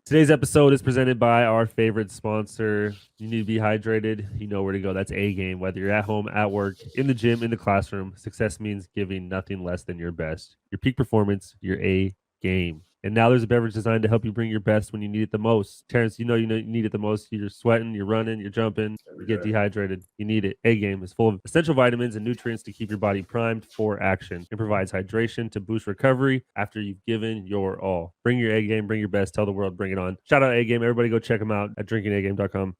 Today's episode is presented by our favorite sponsor. You need to be hydrated. You know where to go. That's A Game. Whether you're at home, at work, in the gym, in the classroom, success means giving nothing less than your best. Your peak performance, your A Game. And now there's a beverage designed to help you bring your best when you need it the most. Terrence, you know you need it the most. You're sweating, you're running, you're jumping, you get dehydrated. You need it. A Game is full of essential vitamins and nutrients to keep your body primed for action. It provides hydration to boost recovery after you've given your all. Bring your A Game, bring your best. Tell the world, bring it on. Shout out A Game. Everybody go check them out at drinkingagame.com.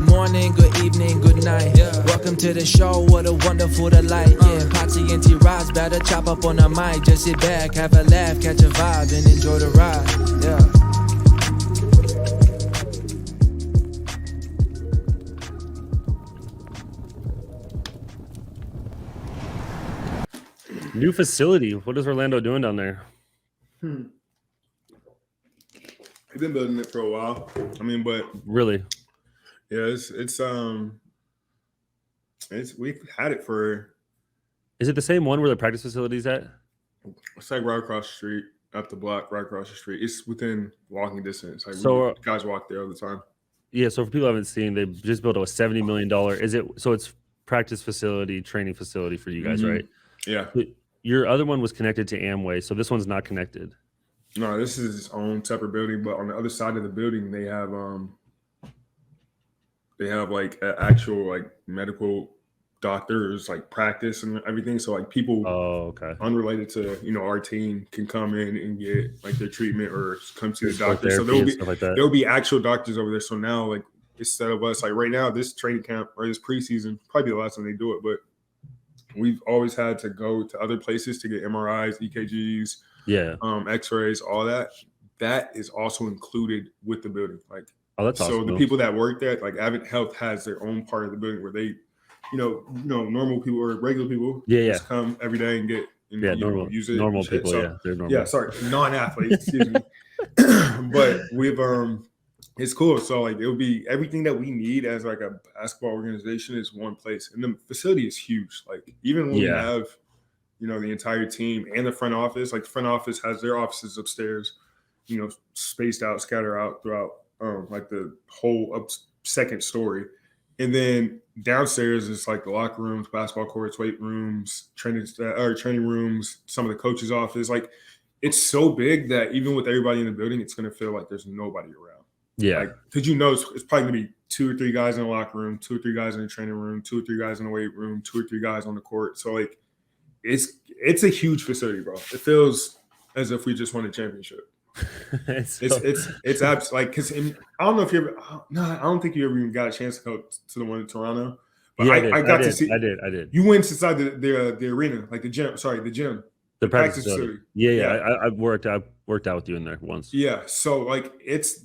Morning, good evening, good night. Welcome to the show, what a wonderful delight. Potsy and T.ROSS better chop up on the mic. Just sit back, have a laugh, catch a vibe, and enjoy the ride. New facility. What is Orlando doing down there? They've been building it for a while. But really, yeah, we've had it for. Is it the same one where the practice facility's at? It's like right across the street, up the block, right across the street. It's within walking distance. Like guys walk there all the time. Yeah. So for people who haven't seen, they just built a $70 million. Is it? So it's practice facility, training facility for you guys, right? Yeah. Your other one was connected to Amway, so this one's not connected. No, this is its own separate building, but on the other side of the building, they have like actual like medical doctors, like practice and everything. So like people unrelated to our team can come in and get like their treatment or come to the doctor. So there'll be actual doctors over there. So now like instead of us, like right now, this training camp or this preseason, probably the last time they do it, but we've always had to go to other places to get MRIs, EKGs, X-rays, all that. That is also included with the building. Like, that's awesome. So the people that work there, like Advent Health has their own part of the building where they, normal people or regular people just come every day and get normal use it. Normal people, so, they're normal. Yeah, sorry, non-athletes, excuse me. But we've it's cool. So like it'll be everything that we need as like a basketball organization is one place. And the facility is huge. Like even when we have, the entire team and the front office, like the front office has their offices upstairs, spaced out, scattered out throughout like the whole second story. And then downstairs is like the locker rooms, basketball courts, weight rooms, training rooms, some of the coaches' office. Like it's so big that even with everybody in the building, it's going to feel like there's nobody around. Yeah. Because it's probably going to be 2 or 3 guys in the locker room, 2 or 3 guys in the training room, 2 or 3 guys in the weight room, 2 or 3 guys on the court. So like it's a huge facility, bro. It feels as if we just won a championship. It's absolutely like because I don't know if you ever. No, I don't think you ever even got a chance to go to the one in Toronto. But I got to see. I did. You went inside the arena, like the gym. Sorry, the gym. The practice facility. Yeah. I worked out with you in there once. Yeah, so like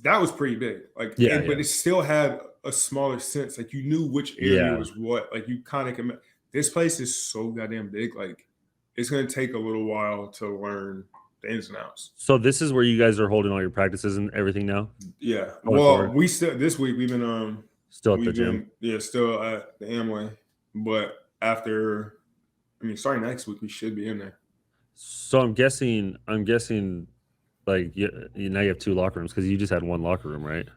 that was pretty big. Like, but it still had a smaller sense. Like you knew which area was what. Like you kind of can. This place is so goddamn big. Like it's gonna take a little while to learn the ins and outs. So this is where you guys are holding all your practices and everything now? Yeah. Well, we still this week we've been still at the gym. Yeah, still at the Amway. But starting next week we should be in there. So I'm guessing like now you have 2 locker rooms because you just had 1 locker room, right?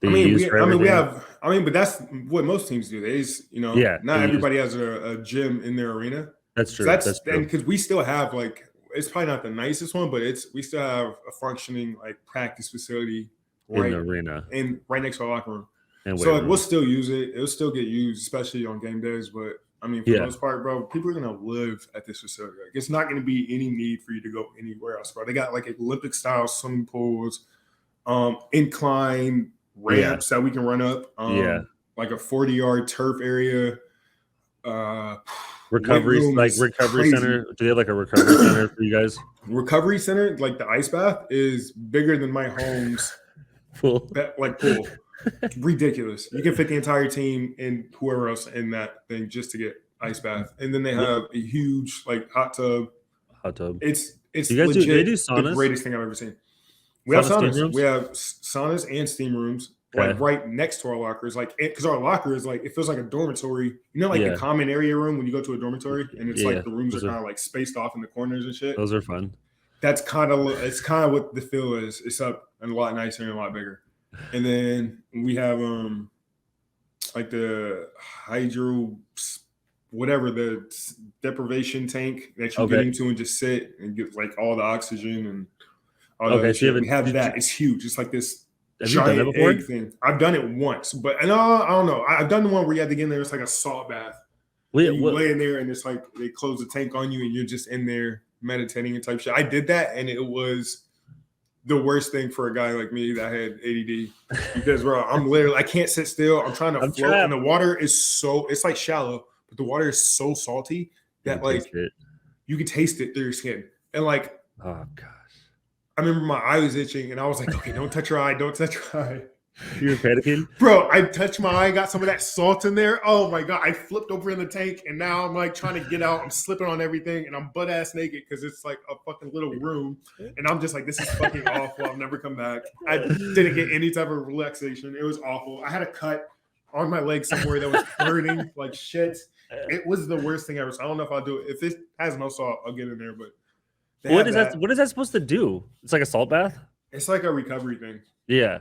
But that's what most teams do. They just, not everybody has a gym in their arena. That's true. That's true. Because we still have like it's probably not the nicest one, but we still have a functioning like practice facility in the arena and right next to our locker room. So we'll still use it. It'll still get used, especially on game days. But for the most part, bro, people are gonna live at this facility. Like, it's not gonna be any need for you to go anywhere else, bro. They got like Olympic style swimming pools, incline ramps that we can run up. Like a 40-yard turf area. Recovery center. Do they have like a recovery center for you guys? Recovery center, like the ice bath, is bigger than my home's pool. Ridiculous. You can fit the entire team and whoever else in that thing just to get ice bath. And then they have a huge like hot tub. It's you guys legit do saunas? the greatest thing I've ever seen. We have saunas. We have saunas and steam rooms. like right next to our lockers, like because our locker is like it feels like a dormitory. You know, like the common area room when you go to a dormitory, and it's like the rooms are kind of like spaced off in the corners and shit. Those are fun. That's kind of what the feel is. It's up and a lot nicer and a lot bigger. And then we have like the hydro whatever the deprivation tank that you get into and just sit and get like all the oxygen and all that shit. We have that. It's huge. It's like this giant egg thing. I've done it once, but I don't know. I've done the one where you had to get in there. It's like a salt bath. You lay in there and it's like they close the tank on you and you're just in there meditating and type shit. I did that and it was the worst thing for a guy like me that had ADD because bro, I can't sit still. I'm trying to float and the water is it's like shallow, but the water is so salty that like you can taste it through your skin. And like, oh gosh, I remember my eye was itching and I was like, okay, don't touch your eye. Don't touch your eye. You were panicking? Bro, I touched my eye, got some of that salt in there. Oh my God. I flipped over in the tank and now I'm like trying to get out. I'm slipping on everything and I'm butt ass naked because it's like a fucking little room. And I'm just like, this is fucking awful. I'll never come back. I didn't get any type of relaxation. It was awful. I had a cut on my leg somewhere that was burning like shit. It was the worst thing ever. So I don't know if I'll do it. If it has no salt, I'll get in there. But what is that supposed to do? It's like a salt bath? It's like a recovery thing. Yeah.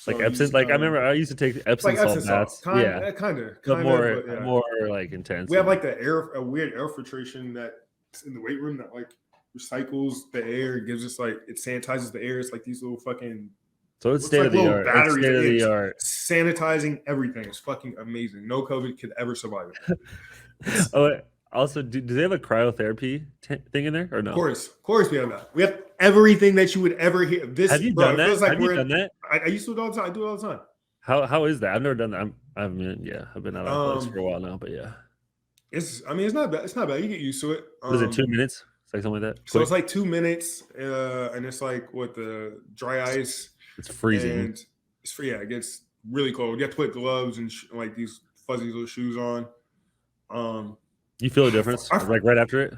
Like Epsom, like I remember I used to take Epsom salt baths. Kind of more like intense. We have like a weird air filtration that's in the weight room that like recycles the air, gives us like it sanitizes the air. It's like these little fucking so it's state of the art. Batteries, state of the art. Sanitizing everything. It's fucking amazing. No COVID could ever survive it. Also, do they have a cryotherapy thing in there or no? Of course we have that. We have everything that you would ever hear. Have you done that? Have you done that? I used to do it all the time. I do it all the time. How is that? I've never done that. I've been out of place for a while now, but yeah. It's not bad. It's not bad. You get used to it. Was it 2 minutes? It's like something like that. So it's like 2 minutes, and it's like with the dry ice. It's freezing. And it's free. Yeah, it gets really cold. You have to put gloves and like these fuzzy little shoes on. You feel a difference like right after it?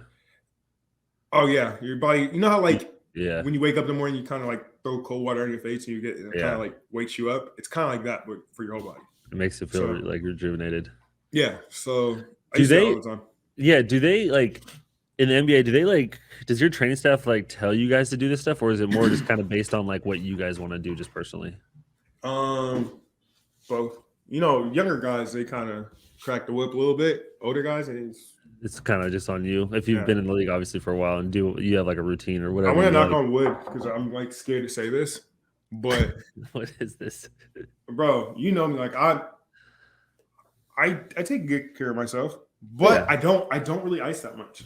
Oh yeah, your body. You know how like when you wake up in the morning, you kind of like throw cold water on your face and it kind of like wakes you up. It's kind of like that, but for your whole body. It makes you feel like rejuvenated. Yeah. So do they like in the NBA? Do they like? Does your training staff like tell you guys to do this stuff, or is it more just kind of based on like what you guys want to do just personally? Both. You know, younger guys they kind of crack the whip a little bit. Older guys, it's kind of just on you. If you've been in the league obviously for a while and you have like a routine or whatever. I want to knock on wood because I'm like scared to say this, but what is this, bro? You know me, like I take good care of myself, but I don't really ice that much.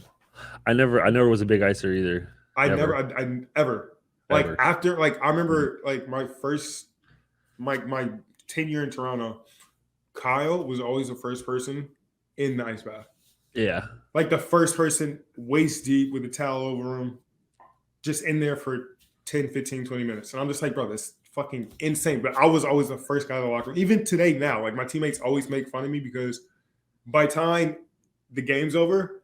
I never was a big icer either. I never like after like I remember like my first my tenure in Toronto. Kyle was always the first person in the ice bath. Yeah. Like the first person waist deep with a towel over him, just in there for 10, 15, 20 minutes. And I'm just like, bro, that's fucking insane. But I was always the first guy in the locker room. Even today now, like my teammates always make fun of me because by time the game's over,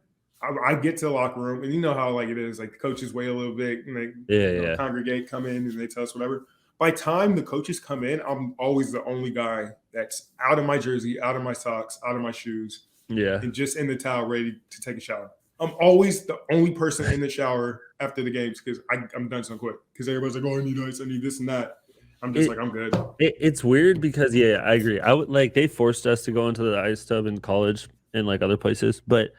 I get to the locker room and you know how like it is. Like the coaches wait a little bit and they congregate, come in and they tell us whatever. By the time the coaches come in, I'm always the only guy that's out of my jersey, out of my socks, out of my shoes, and just in the towel ready to take a shower. I'm always the only person in the shower after the games because I'm done so quick. Because everybody's like, oh, I need ice, I need this and that. I'm just like, I'm good. It's weird because, I agree. I would like they forced us to go into the ice tub in college and like other places, but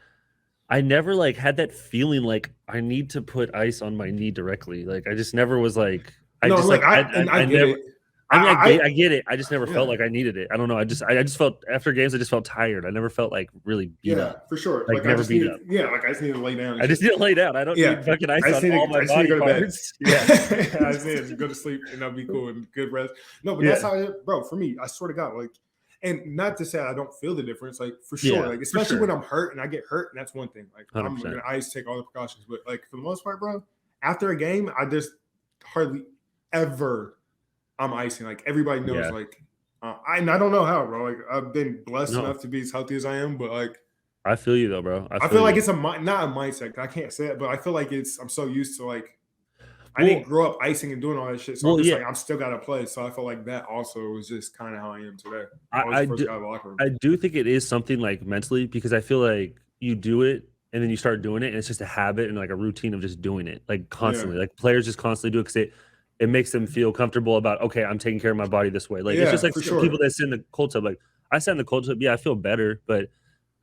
I never like had that feeling like I need to put ice on my knee directly. Like I just never was like. I get it. I just never felt like I needed it. I don't know. I just felt after games. I just felt tired. I never felt like really beat up. For sure. Like never beat up. Yeah, like I just need to lay down. I just need to lay down. I don't need fucking ice on all my body parts. Yeah, I just need to go to sleep and I'll be cool and good rest. No, but that's how, bro. For me, I swear to God, like, and not to say I don't feel the difference, like for sure, like especially when I'm hurt and I get hurt, and that's one thing. Like 100%. I'm gonna always take all the precautions, but like for the most part, bro, after a game, I just hardly ever I'm icing. Like everybody knows, like I don't know how, bro. Like I've been blessed enough to be as healthy as I am, but like I feel you though, bro. I feel like it's not a mindset. I can't say it, but I feel like I'm so used to like I didn't grow up icing and doing all that shit. So I'm well, just yeah, like, I'm still gotta play. So I felt like that also was just kind of how I am today. I, I was I the first do guy in the locker room. I do think it is something like mentally because I feel like you do it and then you start doing it and it's just a habit and like a routine of just doing it like constantly. Yeah. Like players just constantly do it because it makes them feel comfortable about okay, I'm taking care of my body this way. Like it's just Yeah, like for people sure. that sit in the cold tub. Like I sat in the cold tub, yeah, I feel better, but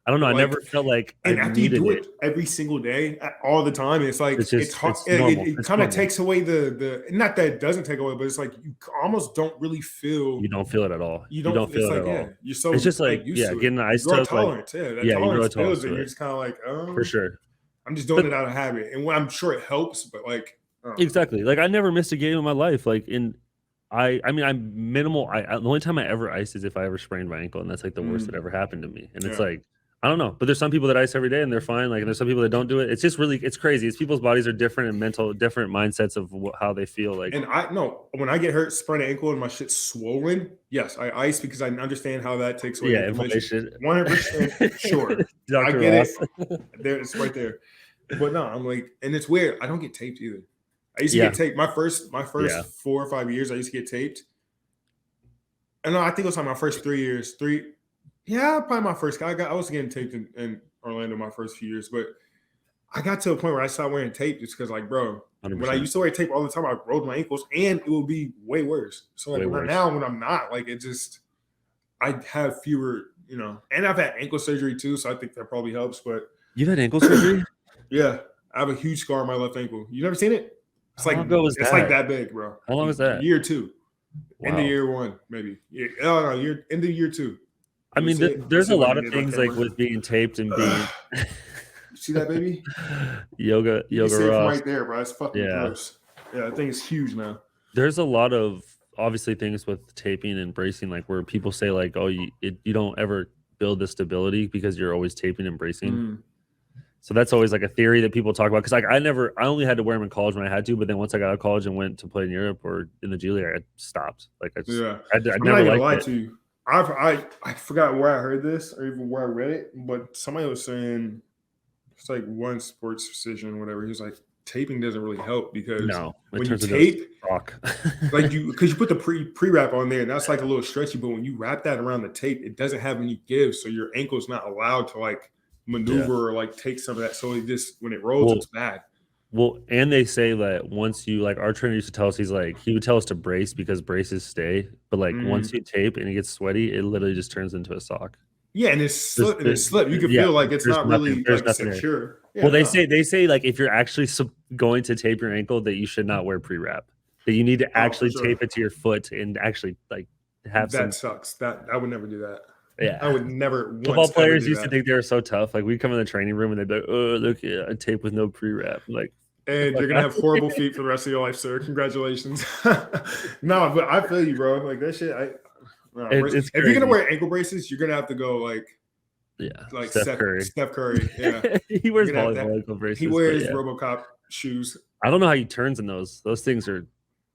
I don't know. But I like, never felt like I and after you needed do it. it every single day, all the time, it's like It's just it's hard. it's It, normal. it It's kind of normal. takes away the not that it doesn't take away, but it's like you almost don't really feel. You don't feel it at all. You You don't. don't It's feel it like at yeah, all. you're It's so just like like used yeah, to it. getting an You ice grow a tub. Like tolerance. Yeah, that yeah, you grow tolerance a tolerance builds, to and you're it just kind of like, for sure. I'm just doing But it out of habit, and I'm sure it helps, but like, I don't know. exactly. Like I never missed a game in my life. Like in I mean I'm minimal. The only time I ever iced is if I ever sprained my ankle, and that's like the worst that ever happened to me. And it's Yeah. like I don't know, but there's some people that ice every day and they're fine. Like and there's some people that don't do it. It's just really it's crazy. It's people's bodies are different and mental different mindsets of how they feel. Like And I no, when I get hurt, sprain an ankle, and my shit's swollen, yes, I ice because I understand how that takes away yeah, inflammation. inflammation. 100%, sure, I Dr. get it. Ross. There, it's right there. But no, I'm like, and it's weird. I don't get taped either. I used to Yeah. get taped. My first Yeah. 4 or 5 years, I used to get taped. And no, I think it was like my first 3 years. Yeah, probably my first. I was getting taped in Orlando my first few years, but I got to a point where I stopped wearing tape just because, like, bro, when I 100%. used to wear tape all the time, I rolled my ankles, and it would be way worse. So, like, Way worse. now when I'm not, like, it just, I have fewer, and I've had ankle surgery too, so I think that probably helps. But You've had ankle surgery? yeah, I have a huge scar on my left ankle. You never seen it? It's How like long ago was it's like that? that big, bro. How long was that? Year 2, end of Wow. year 1, maybe. Yeah, oh no, end of year 2. I mean, See it? there's See a if I lot can of get it on things like camera. with being taped and being See that, baby? yoga You can see it from Ross. right there, bro. It's fucking Yeah. gross. Yeah, that thing is huge now. There's a lot of obviously things with taping and bracing, like where people say like, oh, you don't ever build the stability because you're always taping and bracing. Mm. So that's always like a theory that people talk about. Because like I only had to wear them in college when I had to, but then once I got out of college and went to play in Europe or in the G League, I stopped. Like I just Yeah, I I'm not never gonna lie liked it. to you. I forgot where I heard this or even where I read it, but somebody was saying it's like one sports decision, whatever. He was like, taping doesn't really help because No, it when you turns into tape, rock. like because you put the pre wrap on there, and that's like a little stretchy. But when you wrap that around the tape, it doesn't have any give, so your ankle's not allowed to like maneuver or like take some of that. So it just when it rolls, it's bad. Well, and they say that once you like our trainer used to tell us, he would tell us to brace because braces stay, but like once you tape and it gets sweaty, it literally just turns into a sock. Yeah, and it's slip. You can yeah, feel like it's there's not nothing- really there's like nothing there. secure. Yeah, Well, they no. say like if you're actually going to tape your ankle, that you should not wear pre-wrap. That you need to actually sure. tape it to your foot and actually like have that sucks. That I would never do that. Yeah, I would never. Football players used to think they were so tough. Like we'd come in the training room and they'd be like, "Oh, look, yeah, I tape with no pre-wrap." I'm like, and you're gonna have horrible feet for the rest of your life, sir. Congratulations. No, but I feel you, bro. Like that shit. If you're gonna wear ankle braces, you're gonna have to go like Steph Curry. Steph Curry. Yeah, he wears volleyball ankle braces. He wears RoboCop shoes. I don't know how he turns in those. Those things are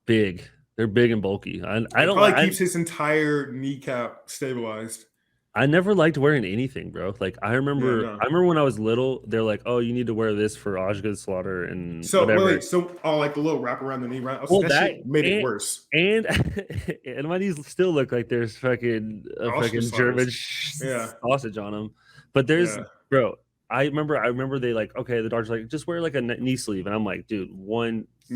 big. They're big and bulky. I don't. Probably keeps his entire kneecap stabilized. I never liked wearing anything, bro. Like I remember when I was little, they're like, "Oh, you need to wear this for Osgood Slaughter and whatever." Wait, like the little wrap around the knee, right? Well, that shit made it worse. And my knees still look like there's fucking German sausage on them. But there's, bro. I remember they like, okay, the doctor's like, just wear like a knee sleeve, and I'm like, dude,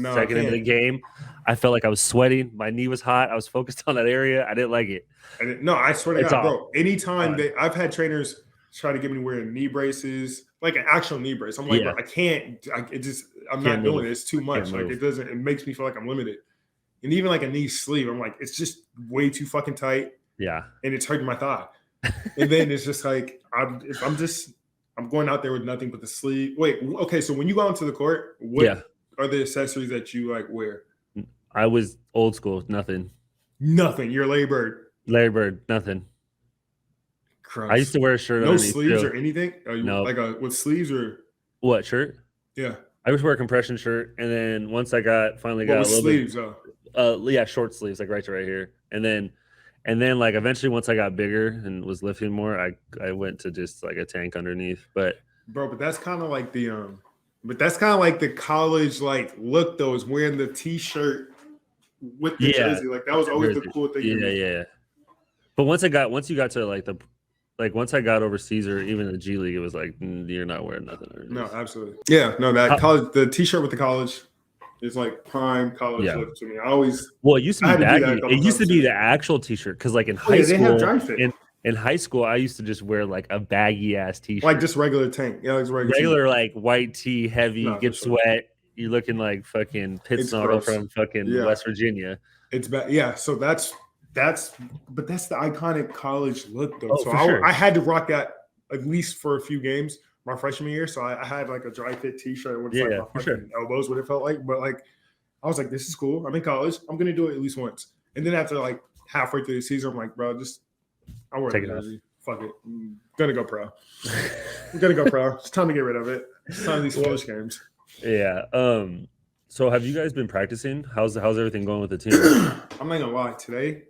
second into the game, I felt like I was sweating. My knee was hot. I was focused on that area. I didn't like it. No, I swear to God, bro. Anytime I've had trainers try to get me to wear knee braces, like an actual knee brace. I'm like, bro, I can't. I'm not doing it. It's too much. Like it makes me feel like I'm limited. And even like a knee sleeve, I'm like, it's just way too fucking tight. Yeah, and it's hurting my thigh. And then it's just like I'm going out there with nothing but the sleeve. Wait, okay. So when you go onto the court, what are the accessories that you like wear? I was old school. Nothing. You're Larry Bird. Nothing. Christ. I used to wear a shirt. No sleeves or anything. No. Like with sleeves or what shirt? Yeah. I used to wear a compression shirt, and then once I finally got a little sleeves, bit, short sleeves, like right here, and then like eventually once I got bigger and was lifting more, I went to just like a tank underneath. But that's kind of like the But that's kind of like the college like look though, is wearing the t-shirt with the jersey. Like that was always the cool thing. Yeah. But once you got to once I got overseas or even in the G League, it was like you're not wearing nothing. No, absolutely. Yeah, no, that college, the t-shirt with the college is like prime college look to me. It used to be baggy. It used to be the actual t-shirt because like in high school, they have dry fit. In high school, I used to just wear like a baggy ass t-shirt, like just regular tank. Yeah, like regular like white tee, heavy, gets sweat. You're looking like fucking pit snarl from fucking West Virginia. It's bad. Yeah, so that's the iconic college look though. So I had to rock that at least for a few games my freshman year. So I had like a dry fit t-shirt with like my fucking elbows, what it felt like. But like I was like, this is cool. I'm in college. I'm gonna do it at least once. And then after like halfway through the season, I'm like, bro, I wear a jersey. Fuck it. I'm gonna go pro. It's time to get rid of it. It's time to these foolish games. Yeah. So have you guys been practicing? How's everything going with the team? I'm not gonna lie. Today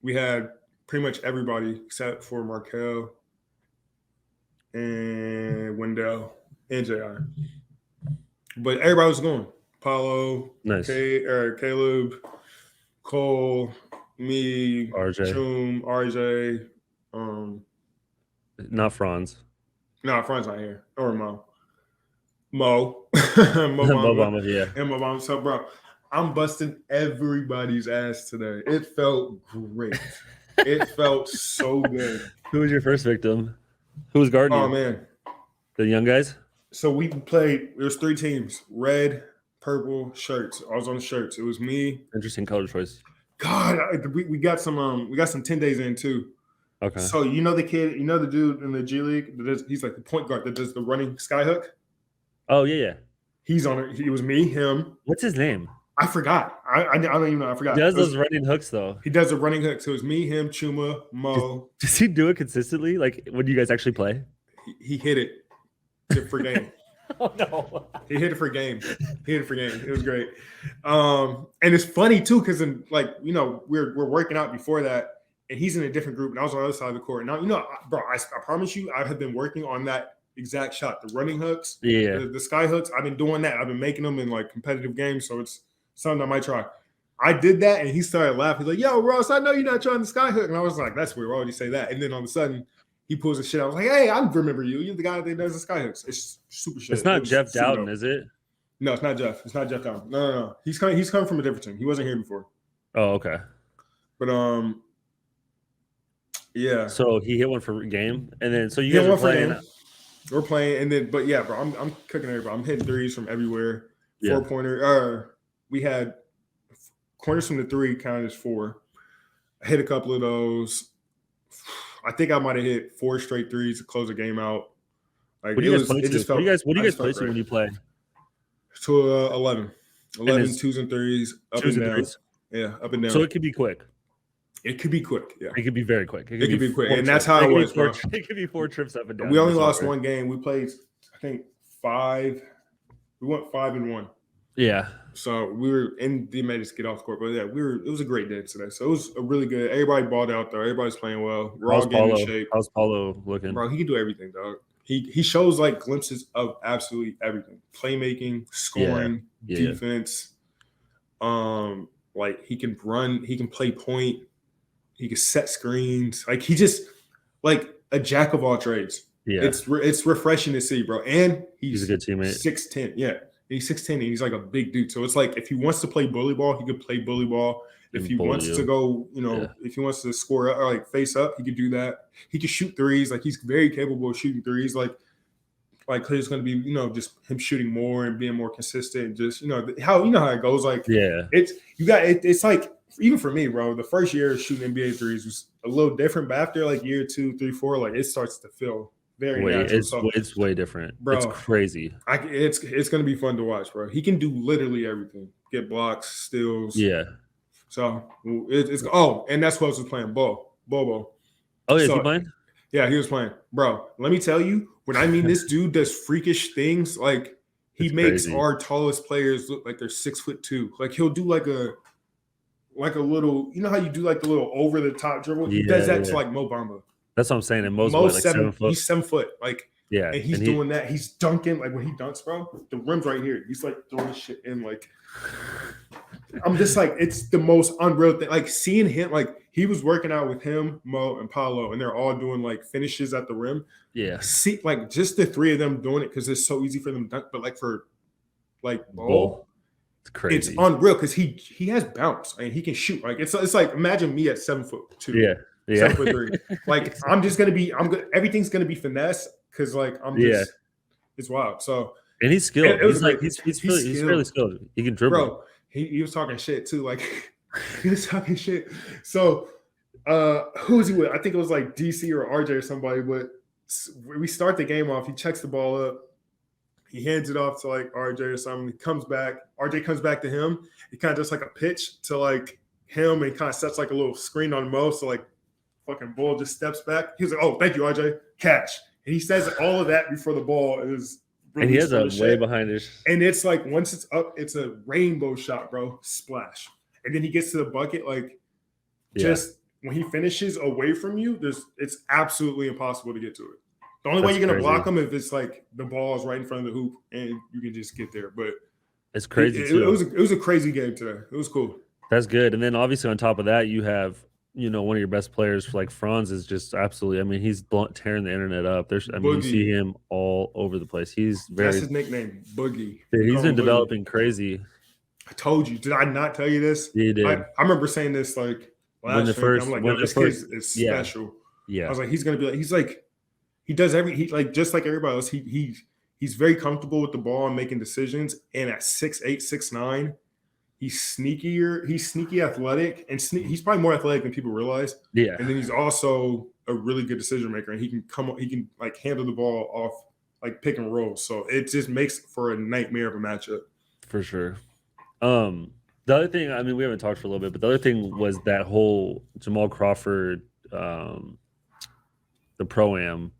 we had pretty much everybody except for Markel and Wendell and JR. But everybody was going. Paulo, nice. Caleb, Cole, me, RJ. Choom, RJ. Not Franz. No, Franz not here. Or Mo. Mo Bamba, yeah. And Mo Bamba. So, bro, I'm busting everybody's ass today. It felt great. It felt so good. Who was your first victim? Who was guarding you? Oh, man. The young guys? So we played, there's 3 teams. Red, purple, shirts. I was on the shirts. It was me. Interesting color choice. God, we got some 10 days in too. Okay. So you know the kid, you know the dude in the G League he's like the point guard that does the running sky hook? Oh, yeah. He's on it. It was me, him. What's his name? I forgot. I don't even know. I forgot. He does those running hooks though. He does a running hook. So it was me, him, Chuma, Mo. Does he do it consistently? Like when you guys actually play? He hit it for game. Oh no. He hit it for game. It was great. And it's funny too, because we're working out before that, and he's in a different group, and I was on the other side of the court. Now, bro, I promise you, I have been working on that exact shot, the running hooks, the sky hooks. I've been doing that. I've been making them in like competitive games, so it's something I might try. I did that, and he started laughing. He's like, "Yo, Ross, I know you're not trying the sky hook," and I was like, "That's weird. Why would you say that?" And then all of a sudden, he pulls the shit. I was like, "Hey, I remember you. You're the guy that does the sky hooks." It's super shit. It's not Jeff Dowden, is it? No, it's not Jeff. It's not Jeff Dowden. No. He's coming from a different team. He wasn't here before. Oh, okay. But yeah. So he hit one for game, and then so you guys are playing. We're playing, and then bro, I'm cooking everybody. I'm hitting threes from everywhere. 4-pointer. We had corners from the 3 counted as 4. I hit a couple of those. I think I might have hit 4 straight threes to close the game out. Like what do you guys play when you play? To 11. 11 2s and 3s, up and down. Yeah, up and down. So it could be quick. It could be quick. Yeah, it could be very quick. It could be quick, and that's how it was. It could be 4 trips up and down. We only lost one game. We played, I think, 5. We went 5-1. Yeah. So we were, and they made us get off the court, but yeah, it was a great day today. So it was a really good. Everybody balled out there. Everybody's playing well. We're all getting in shape. How's Paulo looking? Bro, he can do everything, dog. He shows like glimpses of absolutely everything: playmaking, scoring, defense. Like he can run. He can play point. He can set screens. Like he just like a jack of all trades. Yeah, it's refreshing to see, bro. And he's a good teammate. 6'10". Yeah. He's 6'10", and he's like a big dude. So it's like if he wants to play bully ball, he could play bully ball. If he wants to go, if he wants to score or like face up, he could do that. He could shoot threes. Like he's very capable of shooting threes. Like Clay's going to be, just him shooting more and being more consistent. Just how it goes. Like it's like even for me, bro. The first year shooting NBA threes was a little different, but after like year 2, 3, 4, like it starts to feel very natural. It's way different, bro. It's crazy. It's gonna be fun to watch, bro. He can do literally everything. Get blocks, steals. Yeah. So it's and that's what else was playing. Bobo. Oh yeah, he playing? Yeah, he was playing, bro. Let me tell you, when I mean this dude does freakish things, like he makes our tallest players look like they're 6'2". Like he'll do like a little, how you do like the little over the top dribble. He does that to like Mo Bamba. That's what I'm saying. And Mo's like 7 foot. He's 7 foot. Like Yeah, and he's doing that. He's dunking like when he dunks, bro. The rim's right here. He's like throwing this shit in like. I'm just like, it's the most unreal thing. Like seeing him, like he was working out with him, Mo, and Paulo, and they're all doing like finishes at the rim. Yeah. See, like just the three of them doing it because it's so easy for them to dunk, but like for like ball, it's crazy. It's unreal because he has bounce and he can shoot. Like it's like imagine me at 7'2". Yeah. 7'3". Like everything's gonna be finesse because like I'm just it's wild. So and he's skilled. He's fairly skilled. He can dribble. Bro, he was talking shit too. Like he was talking shit. So who was he with? I think it was like DC or RJ or somebody, but we start the game off. He checks the ball up. He hands it off to like RJ or something. He comes back. RJ comes back to him. He kind of does like a pitch to like him and kind of sets like a little screen on Mo. So like fucking Bull just steps back. He was like, "Oh, thank you, RJ. Catch." And he says all of that before the ball is. And he has a way behind it. And it's like once it's up, it's a rainbow shot, bro. Splash. And then he gets to the bucket, like just when he finishes away from you, it's absolutely impossible to get to it. The only way you're gonna block him if it's like the ball is right in front of the hoop and you can just get there. But it's crazy. It was a crazy game today. It was cool. That's good. And then obviously on top of that, you have one of your best players like Franz is just absolutely. I mean, he's tearing the internet up. You see him all over the place. That's his nickname, Boogie. He's been developing crazy. I told you. Did I not tell you this? You did. I remember saying this like last year. I'm like, this kid is special. Yeah. I was like, he's gonna be like, he's like, he does just like everybody else. He's very comfortable with the ball and making decisions. And at 6'8", 6'9", he's sneakier. He's sneaky athletic, and he's probably more athletic than people realize. Yeah. And then he's also a really good decision maker, and he can like handle the ball off like pick and roll. So it just makes for a nightmare of a matchup. For sure. The other thing, I mean, we haven't talked for a little bit, but the other thing was that whole Jamal Crawford, the pro-am.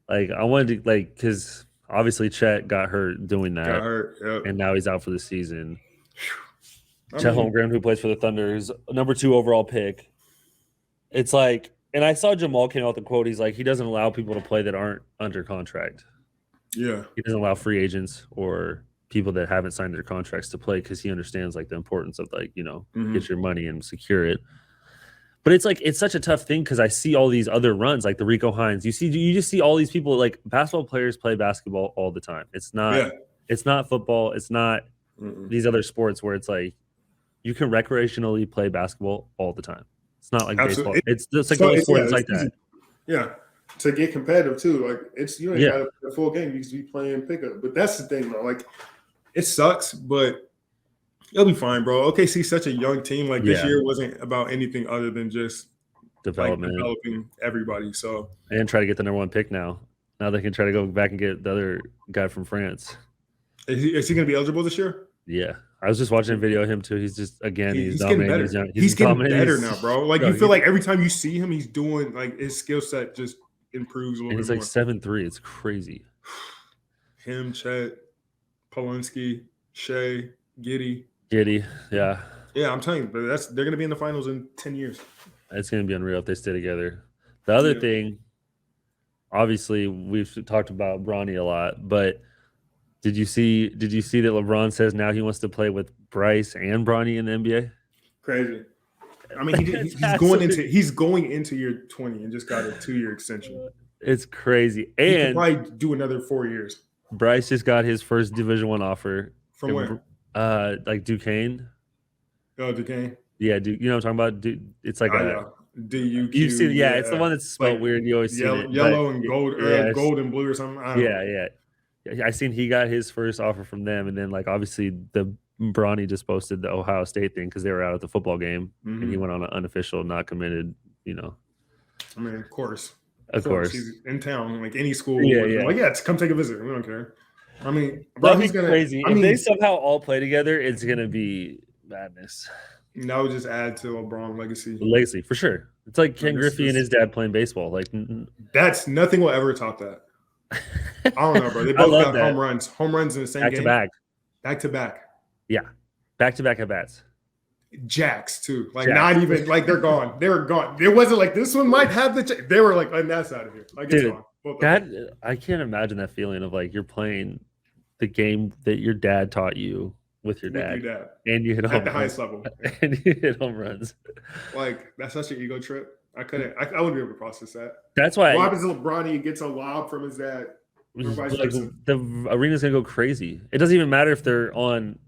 Like I wanted to because obviously Chet got hurt doing that, yep. And now he's out for the season. Chet Holmgren, who plays for the Thunder, is number 2 overall pick. It's like, and I saw Jamal came out with a quote. He's like, he doesn't allow people to play that aren't under contract. Yeah, he doesn't allow free agents or people that haven't signed their contracts to play because he understands like the importance of like get your money and secure it. But it's like it's such a tough thing because I see all these other runs like the Rico Hines. You just see all these people like basketball players play basketball all the time. It's not football. It's not these other sports where it's like you can recreationally play basketball all the time. It's not like baseball. It's just like those sports like that. Yeah, to get competitive too. Like it's you ain't got to play a full game. You just be playing pickup. But that's the thing though. Like it sucks, but it'll be fine, bro. OKC's such a young team. Like this year wasn't about anything other than just developing everybody. So and try to get the number 1 pick now. Now they can try to go back and get the other guy from France. Is he going to be eligible this year? Yeah, I was just watching a video of him too. He's just he's getting better. He's getting better now, bro. Like you feel like every time you see him, he's doing like his skill set just improves a little bit. He's like 7'3". It's crazy. Him, Chet, Polinsky, Shea, Giddy, yeah. I'm telling you, but they're going to be in the finals in 10 years. It's going to be unreal if they stay together. The other thing, obviously, we've talked about Bronny a lot, but did you see that LeBron says now he wants to play with Bryce and Bronny in the NBA? Crazy. I mean, he's going into year 20 and just got a 2-year extension. It's crazy. And he could probably do another 4 years. Bryce just got his first Division I offer. From where? Like Duquesne. Oh, Duquesne. Yeah, you know what I'm talking about? It's like DUQ. You've seen, it's the one that's spelled like weird. You always see it. Yellow and gold, gold and blue or something. I seen he got his first offer from them, and then like obviously the Bronny just posted the Ohio State thing because they were out at the football game, and he went on an unofficial, not committed. I mean, of course, he's in town, like any school. Like come take a visit. We don't care. I mean, bro, he's gonna crazy. If they somehow all play together, it's gonna be madness. That would just add to LeBron legacy. Legacy for sure. It's like Ken Griffey and his dad playing baseball. Like that's nothing will ever top that. I don't know, bro. They both got home runs in the same game. Back to back. Yeah, back to back at bats. jacks too. Like Jacks. not even like they're gone. They were gone. It wasn't like this one might have the. They were like, and that's out of here. Like it's Dude, gone. Both of them. that I can't imagine that feeling of like you're playing the game that your dad taught you with your With dad, your dad and you hit at home the runs. highest level. Yeah. And you hit home runs. Like that's such an ego trip. I couldn't. I wouldn't be able to process that. That's why What happens to LeBron? He gets a lob from his dad. Or vice like, versa. the arena's gonna go crazy. It doesn't even matter if they're on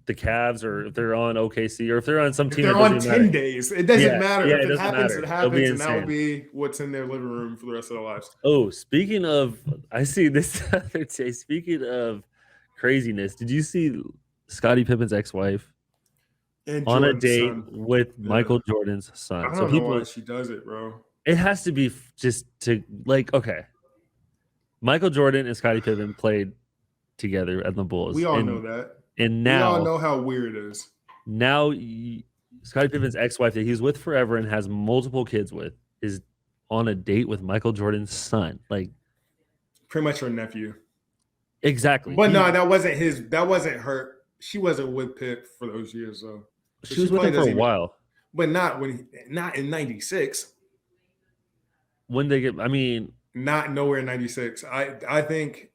the Cavs or if they're on OKC or if they're on some If team. they're that on doesn't 10 matter. days. It doesn't matter. Yeah, If it it doesn't happens, matter. it It'll be happens, and that'll insane. be what's in their living room for the rest of their lives. Oh, speaking of, I see this other day. Speaking of craziness, did you see Scottie Pippen's ex-wife And on a Jordan's date son. with Yeah. Michael Jordan's I son? don't So know people, why she does it, bro. it has to be just to like, okay, Michael Jordan and Scottie Pippen played together at the Bulls. We all know that. And We all now, know how weird it is. now Scottie Pippen's ex-wife that he's with forever and has multiple kids with is on a date with Michael Jordan's son. Like, Pretty much her nephew. exactly. But no, that wasn't his. That wasn't her. She wasn't with Pip for those years, though. So she was with him for a while. But not in '96. When they get, I mean, Not nowhere in '96. I think.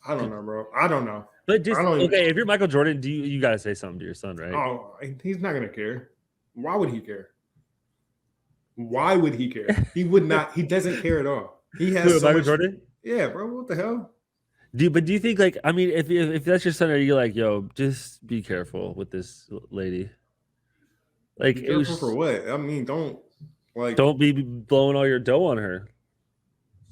I don't know, bro. I don't know. but just I don't even- okay. If you're Michael Jordan, you gotta say something to your son, right? Oh, he's not gonna care. Why would he care? Why would he care? He would not. He doesn't care at all. He has Who, so Michael much- Jordan? Yeah, bro. What the hell? Do you think like I mean if that's your son, are you like, yo, just be careful with this lady? Like Be it was, careful for what? I mean, don't don't be blowing all your dough on her.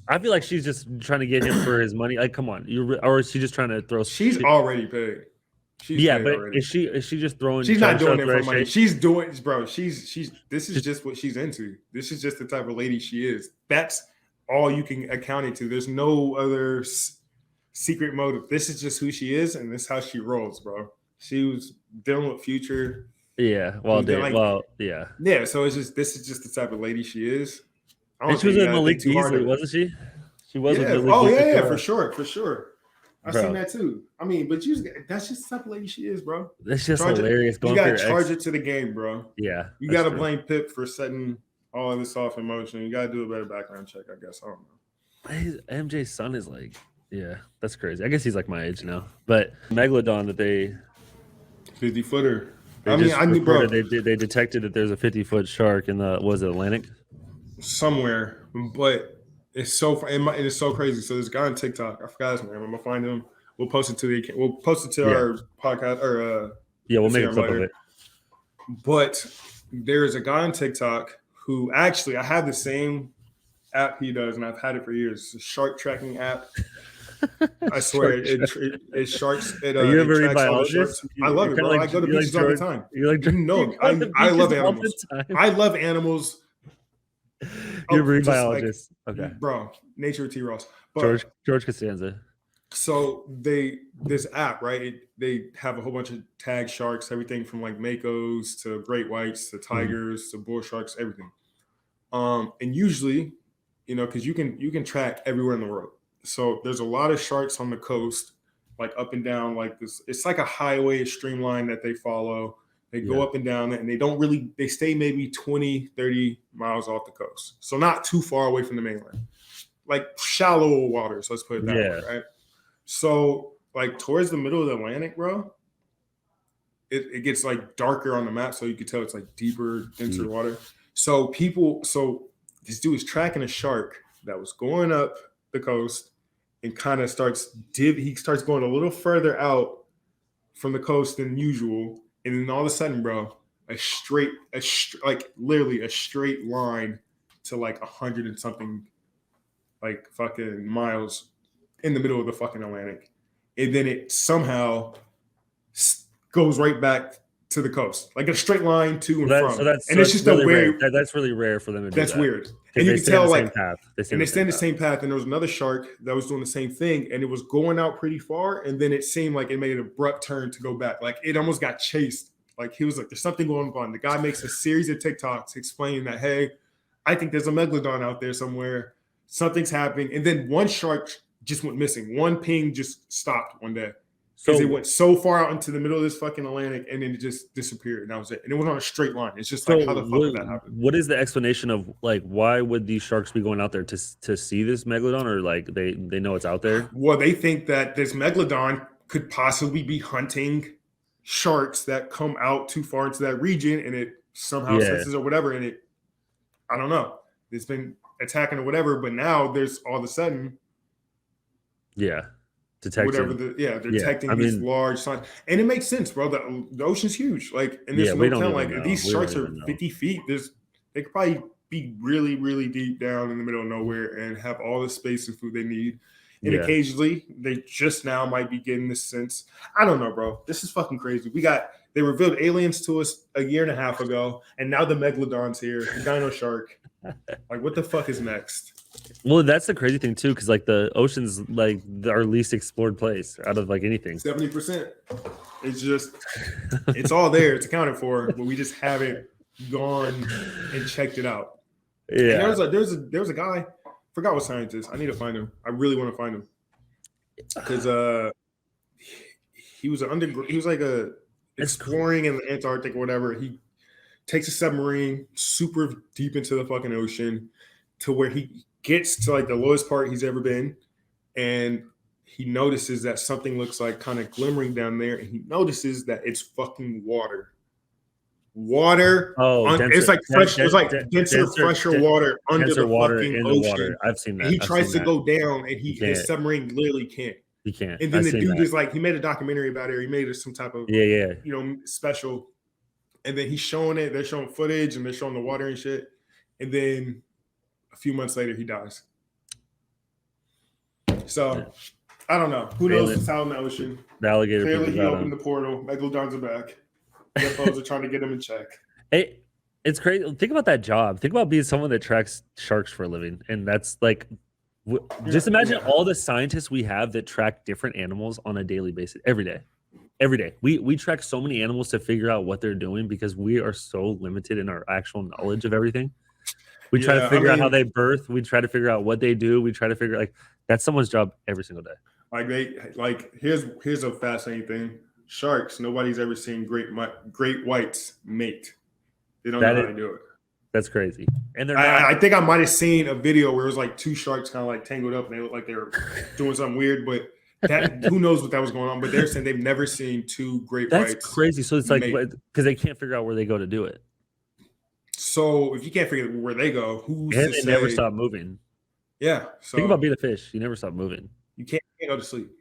I feel like she's just trying to get him for his money. Like, come on, or is she just trying to throw? She's shit? already paid. She's Yeah, paid but already. is she just throwing? She's not doing it for right money. shit? She's doing, bro. She's. This is just what she's into. This is just the type of lady she is. That's all you can account it to. There's no other secret motive. This is just who she is, and this is how she rolls, bro. She was dealing with Future. Yeah, well, They're like- yeah. Yeah, so it's just this is just the type of lady she is. I don't And she was think you with gotta Malik think too hard Beasley, of it. wasn't she? She was Yeah. with Malik Oh Beasley yeah, for- for sure. I've Bro. seen that too. I mean, but that's just the type of lady she is, bro. That's just Charge it. hilarious. You Going gotta for your charge ex. it to the game, bro. Yeah, You that's gotta true. blame Pip for setting all of this off in motion. You gotta do a better background check, I guess. I don't know. MJ's son is like, yeah, that's crazy. I guess he's like my age now. But megalodon that they 50-footer. They I mean, just I knew, bro, reported they detected that there's a 50-foot shark in the was it Atlantic? somewhere, but it's so it is so crazy. So this guy on TikTok, I forgot his name. I'm gonna find him. We'll post it to Yeah. our podcast or Yeah, we'll make a Instagram clip of later. it. But there is a guy on TikTok who actually I have the same app he does, and I've had it for years. It's a shark tracking app. I swear it sharks. It, Are you it ever a tracks all the biologist? sharks. I love it, bro. I go to you like beaches all the George- time. You like You know, you go to I love beaches all the animals. time. I love animals. You're a marine just like- biologist. Okay. Bro, nature T.ROSS. But George Costanza. so this app, right? They have a whole bunch of tag sharks, everything from like makos to great whites to tigers to bull sharks, everything. And usually, because you can track everywhere in the world. So there's a lot of sharks on the coast, like up and down, like this. It's like a highway, a streamline that they follow. They go Yeah. up and down it, and they stay maybe 20, 30 miles off the coast. So not too far away from the mainland. Like shallow waters, let's put it that way, right? So like towards the middle of the Atlantic, bro, it gets like darker on the map, so you can tell it's like deeper, denser water. So this dude is tracking a shark that was going up the coast and kind of starts going a little further out from the coast than usual. And then all of a sudden, bro, literally a straight line to like 100 and something like fucking miles in the middle of the fucking Atlantic. And then it somehow goes right back to the coast, like a straight line to and from. It's just really a weird. rare. That's really rare for them to do That's that. weird. 'Cause And you they can stay on tell the same like, path. and they stay in the same path. And there was another shark that was doing the same thing, and it was going out pretty far. And then it seemed like it made an abrupt turn to go back. Like it almost got chased. Like he was like, "There's something going on." The guy makes a series of TikToks explaining that, "Hey, I think there's a megalodon out there somewhere. Something's happening." And then one shark just went missing. One ping just stopped one day. because So it went so far out into the middle of this fucking Atlantic and then it just disappeared and that was it. And it was on a straight line. It's just like, how the fuck did that happen? what is the explanation of like why would these sharks be going out there to see this megalodon, or like they know it's out there? Well, they think that this megalodon could possibly be hunting sharks that come out too far into that region and it somehow senses or whatever. And it, I don't know, it's been attacking or whatever. But now there's all of a sudden, detecting. They're detecting these large signs, and it makes sense, bro. The ocean's huge, like, and there's no telling. Like, if these sharks are 50 feet, they could probably be really, really deep down in the middle of nowhere and have all the space and food they need. And occasionally, they just now might be getting this sense. I don't know, bro. This is fucking crazy. They revealed aliens to us a year and a half ago, and now the megalodon's here, the dino shark. Like, what the fuck is next? Well, that's the crazy thing too, because like the ocean's like our least explored place out of like anything. 70%. It's just, it's all there. It's accounted for, but we just haven't gone and checked it out. Yeah. And there was a guy, forgot what scientist. I need to find him. I really want to find him because he was like exploring in the Antarctic or whatever. He takes a submarine super deep into the fucking ocean to where he gets to like the lowest part he's ever been, and he notices that something looks like kind of glimmering down there, and he notices that it's fucking water. It's like fresh. It's like denser, fresher water under the fucking ocean. Water. I've seen that. He tries to go down, and his submarine literally can't. He can't. And then the dude is like, he made a documentary about it. He made some type of special, and then he's showing it. They're showing footage, and they're showing the water and shit, and then a few months later, he dies. So, I don't know. Who knows what's out in the ocean? The alligator. Clearly, he opened the portal. Megalodons are back. UFOs are trying to get him in check. It's crazy. Think about that job. Think about being someone that tracks sharks for a living. And that's like, just imagine all the scientists we have that track different animals on a daily basis, every day. Every day. We track so many animals to figure out what they're doing because we are so limited in our actual knowledge of everything. We try to figure out how they birth. We try to figure out what they do. We try to figure that's someone's job every single day. Here's a fascinating thing. Sharks, nobody's ever seen great whites mate. They don't know how to do it. That's crazy. And I think I might have seen a video where it was like two sharks kind of like tangled up and they looked like they were doing something weird, but who knows what that was going on. But they're saying they've never seen two great whites. That's crazy. So it's like, because they can't figure out where they go to do it. So if you can't figure out where they go, they never stop moving. Yeah. So think about being a fish. You never stop moving. You can't go to sleep.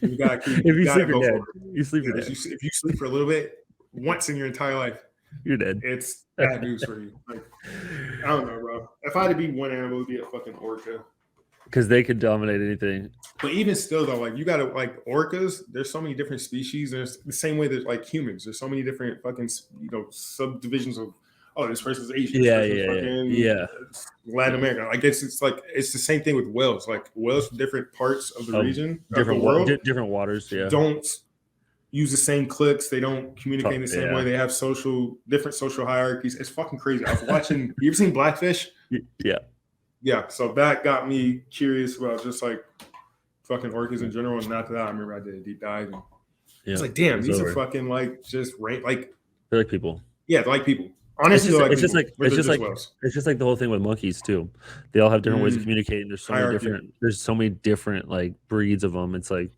You gotta keep. If you sleep, go you're dead. For it. You sleep, you're dead. If you sleep for a little bit, once in your entire life, you're dead. It's bad news for you. Like, I don't know, bro. If I had to be one animal, it would be a fucking orca. Because they could dominate anything. But even still, though, like you gotta like orcas. There's so many different species. There's the same way that like humans. There's so many different fucking subdivisions of. Oh, this person's Asian. Latin America. I guess it's the same thing with whales. Like whales from different parts of the region, different of the world, different waters. Yeah, don't use the same clicks. They don't communicate in the same way. They have different social hierarchies. It's fucking crazy. I was watching. You ever seen Blackfish? Yeah. So that got me curious about just like fucking orcas in general. And after that, I remember I did a deep dive. And it's like, damn, these are fucking like just like they're like people. Yeah, they're like people. Honestly, it's just like the whole thing with monkeys too. They all have different ways of communicating. There's so many different like breeds of them. It's like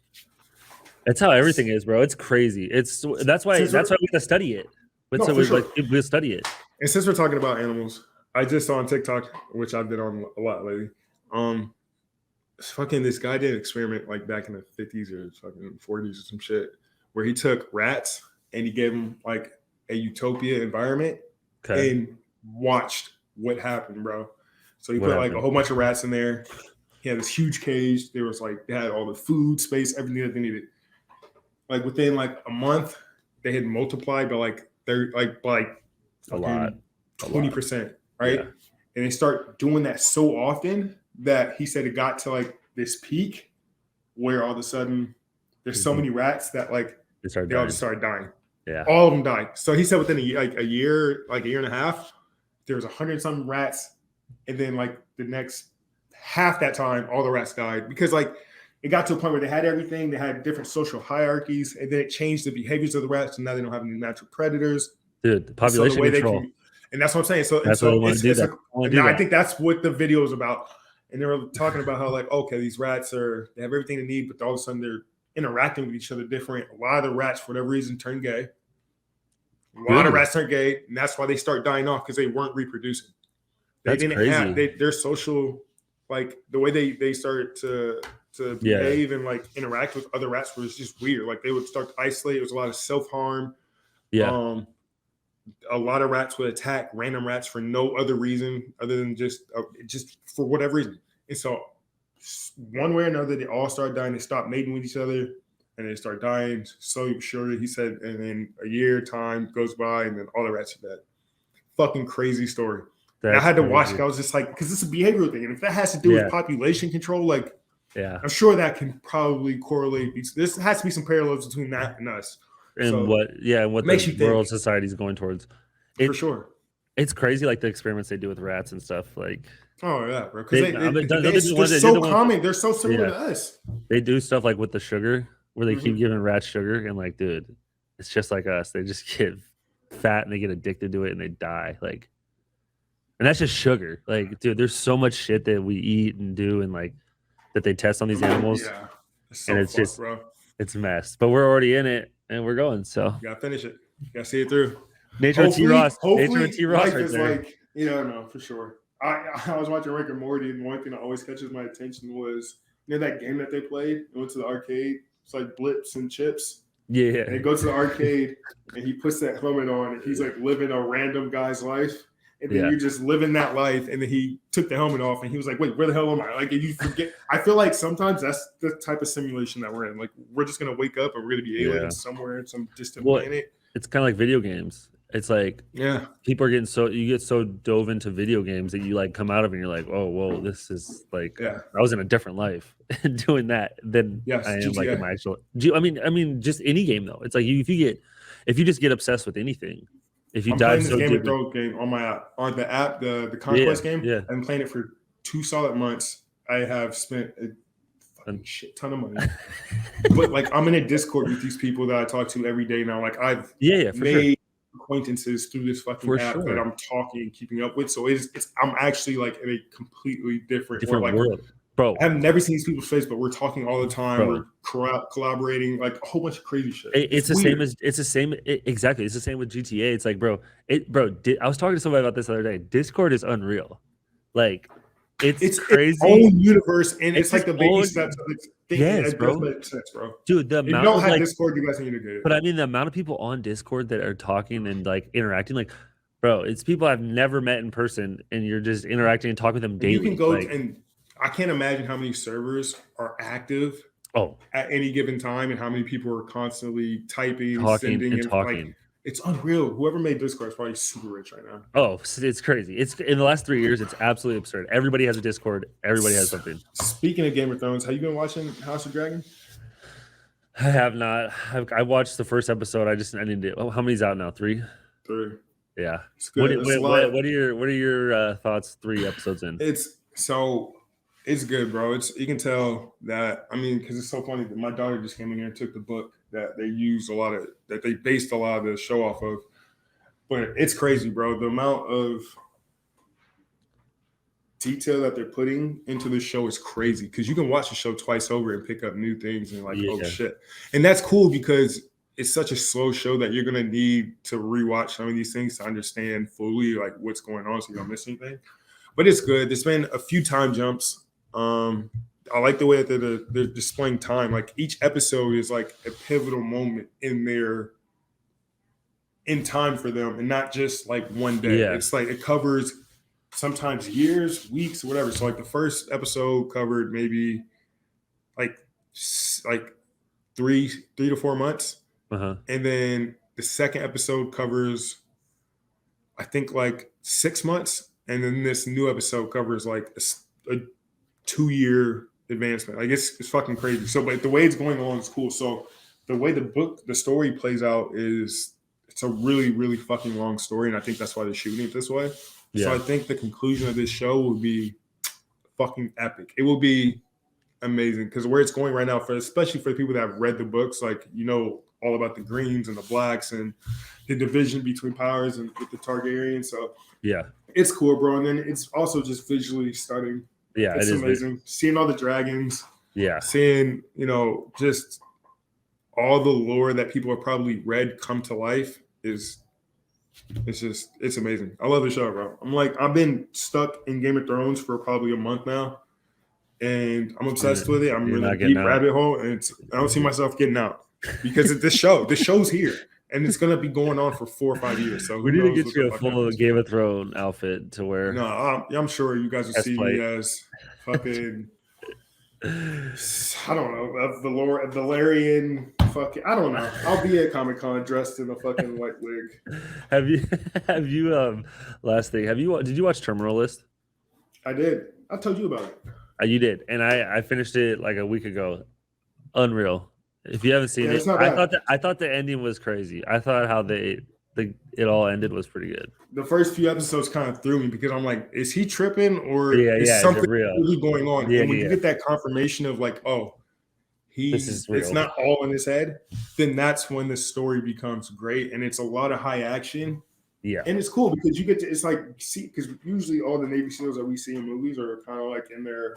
that's how everything is, bro. It's crazy. That's why we have to study it. We'll study it. And since we're talking about animals, I just saw on TikTok, which I've been on a lot lately. This guy did an experiment like back in the 50s or fucking 40s or some shit, where he took rats and he gave them like a utopia environment. Okay. And watched what happened, bro. So he put like a whole bunch of rats in there. He had this huge cage. There was like they had all the food, space, everything that they needed. Like within like a month, they had multiplied by like they're like a lot, 20%, right? Yeah. And they start doing that so often that he said it got to like this peak where all of a sudden there's so many rats that like they all just started dying. Yeah, all of them died. So he said within a year and a half, there was 100-something rats, and then like the next half that time, all the rats died because like it got to a point where they had everything. They had different social hierarchies, and then it changed the behaviors of the rats. And now they don't have any natural predators. Dude, the So the population way control. and that's what I'm saying. So That's what they want to do. I think that's what the video is about. And they were talking about how like, okay, these rats they have everything they need, but all of a sudden they're interacting with each other different. A lot of the rats, for whatever reason, turn gay. A lot of rats turn gay, and that's why they start dying off because they weren't reproducing. That's crazy. Their social, like the way they started to behave and like interact with other rats was just weird. Like they would start to isolate. It was a lot of self-harm. Yeah. A lot of rats would attack random rats for no other reason other than just for whatever reason. And so one way or another, they all start dying. They stop mating with each other and they start dying. So sure, he said, and then a year time goes by and then all the rats are dead. Fucking crazy story. I had to watch it. I was just like, because it's a behavioral thing. And if that has to do with population control, like, I'm sure that can probably correlate. There has to be some parallels between that and us. And so what the world society is going towards. For sure. It's crazy, like the experiments they do with rats and stuff. Like, oh yeah, bro. Because they're so common. They're so similar to us. They do stuff like with the sugar, where they keep giving rats sugar, and like, dude, it's just like us. They just get fat and they get addicted to it and they die. Like, and that's just sugar. Like, dude, there's so much shit that we eat and do, and like that they test on these animals. Yeah, and it's just, bro. It's a mess. But we're already in it. And we're going, so you gotta finish it. You gotta see it through. Nature and T.ROSS. Nature and T.ROSS right there. Like, no, for sure. I was watching Rick and Morty, and one thing that always catches my attention was that game that they played. They went to the arcade. It's like blips and chips. Yeah. And they go to the arcade, and he puts that helmet on, and he's like living a random guy's life. And then you're just living that life. And then he took the helmet off and he was like, wait, where the hell am I? Like, you forget. I feel like sometimes that's the type of simulation that we're in. Like, we're just going to wake up and we're going to be aliens somewhere in some distant planet. It's kind of like video games. It's like, people are getting you get so dove into video games that you like come out of it and you're like, oh, whoa, this is like, I was in a different life doing that than I am GTA. Like in my actual. I mean, just any game though. It's like if you just get obsessed with anything. If you dive so Game of Thrones game on my app, on the app, the Conquest game. Yeah. I've been playing it for 2 solid months. I have spent a fucking shit ton of money. But like, I'm in a Discord with these people that I talk to every day now. Like, I've made acquaintances through this fucking app that I'm talking and keeping up with. So I'm actually like in a completely different world. Bro, I've never seen these people's face, but we're talking all the time. Bro. We're collaborating, like a whole bunch of crazy shit. It's the same exactly. It's the same with GTA. It's like, I was talking to somebody about this the other day. Discord is unreal. Like, it's crazy. Its own universe, and it's like the baby steps of its thing. Yes, it bro. does make sense, bro. Dude, if you don't have Discord, you guys need to get it. But I mean, the amount of people on Discord that are talking and like interacting, like, bro, it's people I've never met in person, and you're just interacting and talking with them daily. You can go and I can't imagine how many servers are active at any given time and how many people are constantly typing, sending, and talking. Like, it's unreal. Whoever made Discord is probably super rich right now. Oh, it's crazy. It's in the last 3 years, it's absolutely absurd. Everybody has a Discord. Everybody has something. Speaking of Game of Thrones, have you been watching House of Dragon? I have not. I watched the first episode. I need to. How many's out now? 3? 3. Yeah. It's good. What are your thoughts? 3 episodes in. It's good, bro. You can tell that. I mean, because it's so funny that my daughter just came in here and took the book that they used that they based a lot of the show off of. But it's crazy, bro. The amount of detail that they're putting into the show is crazy. Because you can watch the show twice over and pick up new things and oh shit. And that's cool because it's such a slow show that you're gonna need to rewatch some of these things to understand fully like what's going on, so you don't miss anything. But it's good. There's been a few time jumps. I like the way that they're displaying time. Like each episode is like a pivotal moment in time for them, and not just like one day. Yeah. It's like it covers sometimes years, weeks, whatever. So like the first episode covered maybe like 3 to 4 months, and then the second episode covers I think like 6 months, and then this new episode covers like a 2-year advancement. Like it's fucking crazy. So like the way it's going on is cool. So the way the story plays out is it's a really, really fucking long story. And I think that's why they're shooting it this way. Yeah. So I think the conclusion of this show will be fucking epic. It will be amazing because where it's going right now, for especially for the people that have read the books, like all about the greens and the blacks and the division between powers and with the Targaryen. So yeah, it's cool, bro. And then it's also just visually stunning. Yeah, it's it is amazing. Seeing all the dragons. Yeah. Seeing, just all the lore that people have probably read come to life it's amazing. I love the show, bro. I've been stuck in Game of Thrones for probably a month now, and I'm obsessed with it. I'm in a deep rabbit hole, and I don't see myself getting out because it's this show. The show's here, and it's gonna be going on for 4 or 5 years. So we need to get you a full Game of Thrones outfit to wear. No, I'm sure you guys will see me as fucking. I don't know, Valerian fucking, I don't know. I'll be at Comic-Con dressed in a fucking white wig. Have you last thing, did you watch Terminal List? I did. I told you about it. You did. And I finished it like a week ago. Unreal. If you haven't seen it, I thought the ending was crazy. I thought how it all ended was pretty good. The first few episodes kind of threw me because I'm like, is he tripping or is something really going on? And when you get that confirmation of like, oh, it's not all in his head, then that's when the story becomes great. And it's a lot of high action. Yeah. And it's cool because you get to, it's like, see, because usually all the Navy SEALs that we see in movies are kind of like in their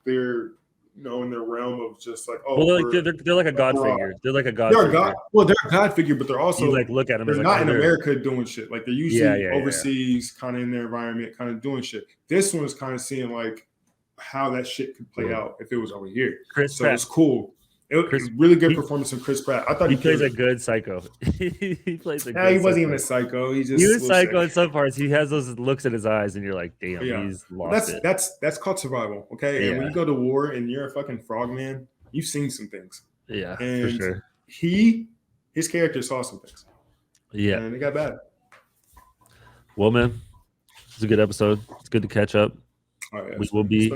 in their realm of just like, oh, well, they're like a god figure. They're like a god. They're a god. Well, they're a god figure, but they're also look at them. They're not in America doing shit. Like they're usually overseas, kind of in their environment, kind of doing shit. This one's kind of seeing like how that shit could play out if it was over here. Chris Pratt. It's cool. It was really good performance from Chris Pratt. I thought he plays a good psycho. He plays a good. He wasn't even a psycho. He was psycho in some parts. He has those looks in his eyes, and you're like, damn, he's lost it. That's called survival. Okay, and when you go to war and you're a fucking frogman, you've seen some things. Yeah, and for sure. His character saw some things. Yeah, and it got bad. Well, man, it's a good episode. It's good to catch up. Oh, yeah, we will be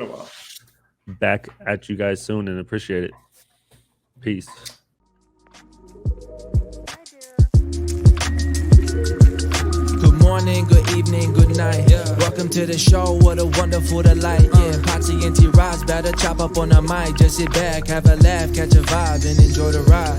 back at you guys soon, and appreciate it. Peace. Good morning, good evening, good night. Welcome to the show, what a wonderful delight. Patsy and T.ROSS better chop up on the mic. Just sit back, have a laugh, catch a vibe, and enjoy the ride.